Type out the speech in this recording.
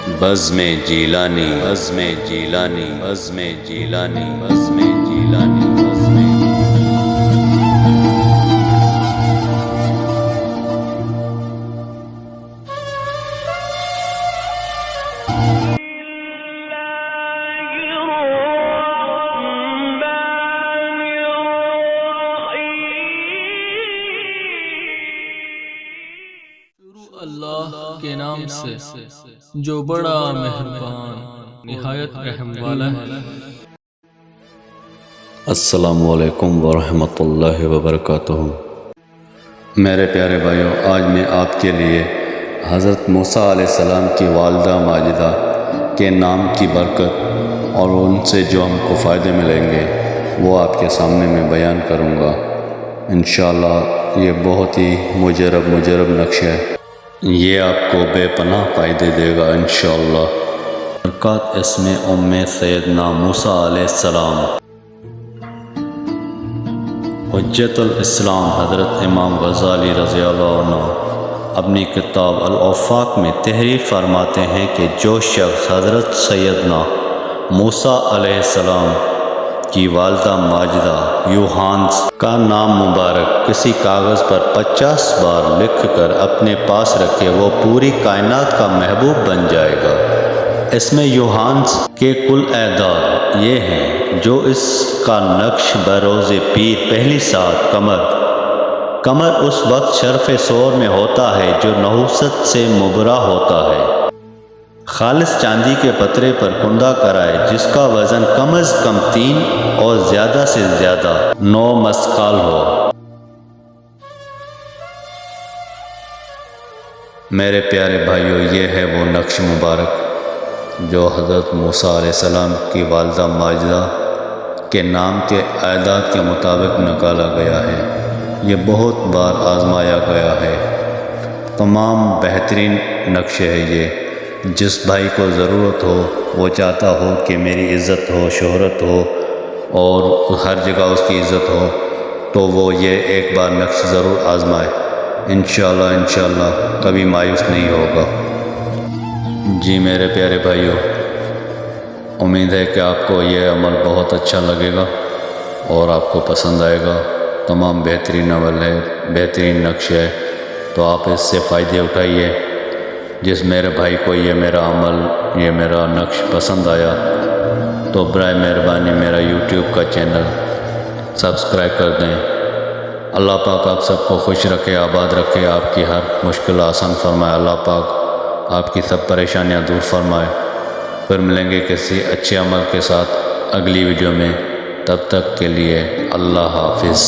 بزم جیلانی بزم جیلانی بزم جیلانی بزم جیلانی بزم اللہ کے نام سے جو بڑا مہربان نہایت رحم والا ہے۔ السلام علیکم ورحمۃ اللہ وبرکاتہ۔ میرے پیارے بھائیوں، آج میں آپ کے لیے حضرت موسیٰ علیہ السلام کی والدہ ماجدہ کے نام کی برکت اور ان سے جو ہم کو فائدے ملیں گے وہ آپ کے سامنے میں بیان کروں گا۔ انشاءاللہ یہ بہت ہی مجرب نقش ہے، یہ آپ کو بے پناہ فائدے دے گا انشاءاللہ۔ برکات اسم سیدنا موسیٰ علیہ السلام۔ حجت الاسلام حضرت امام غزالی رضی اللہ عنہ اپنی کتاب الآفاق میں تحریر فرماتے ہیں کہ جو شخص حضرت سیدنا موسیٰ علیہ السلام کی والدہ ماجدہ یوحانس کا نام مبارک کسی کاغذ پر 50 بار لکھ کر اپنے پاس رکھے وہ پوری کائنات کا محبوب بن جائے گا۔ اس میں یوحانس کے کل اعداد یہ ہیں جو اس کا نقش بروز پیر پہلی سات قمر اس وقت شرف سور میں ہوتا ہے جو نحوست سے مبرا ہوتا ہے، خالص چاندی کے پترے پر کندہ کرائے جس کا وزن کم از کم 3 اور زیادہ سے زیادہ 9 مثقال ہو۔ میرے پیارے بھائیوں، یہ ہے وہ نقش مبارک جو حضرت موسیٰ علیہ السلام کی والدہ ماجدہ کے نام کے اعداد کے مطابق نکالا گیا ہے۔ یہ بہت بار آزمایا گیا ہے، تمام بہترین نقش ہے یہ۔ جس بھائی کو ضرورت ہو، وہ چاہتا ہو کہ میری عزت ہو، شہرت ہو اور ہر جگہ اس کی عزت ہو، تو وہ یہ ایک بار نقش ضرور آزمائے، انشاءاللہ کبھی مایوس نہیں ہوگا۔ جی میرے پیارے بھائیوں، امید ہے کہ آپ کو یہ عمل بہت اچھا لگے گا اور آپ کو پسند آئے گا۔ تمام بہترین عمل ہے، بہترین نقش ہے، تو آپ اس سے فائدے اٹھائیے۔ جس میرے بھائی کو یہ میرا عمل، یہ میرا نقش پسند آیا تو برائے مہربانی میرا یوٹیوب کا چینل سبسکرائب کر دیں۔ اللہ پاک آپ سب کو خوش رکھے، آباد رکھے، آپ کی ہر مشکل آسان فرمائے۔ اللہ پاک آپ کی سب پریشانیاں دور فرمائے۔ پھر ملیں گے کسی اچھے عمل کے ساتھ اگلی ویڈیو میں، تب تک کے لیے اللہ حافظ۔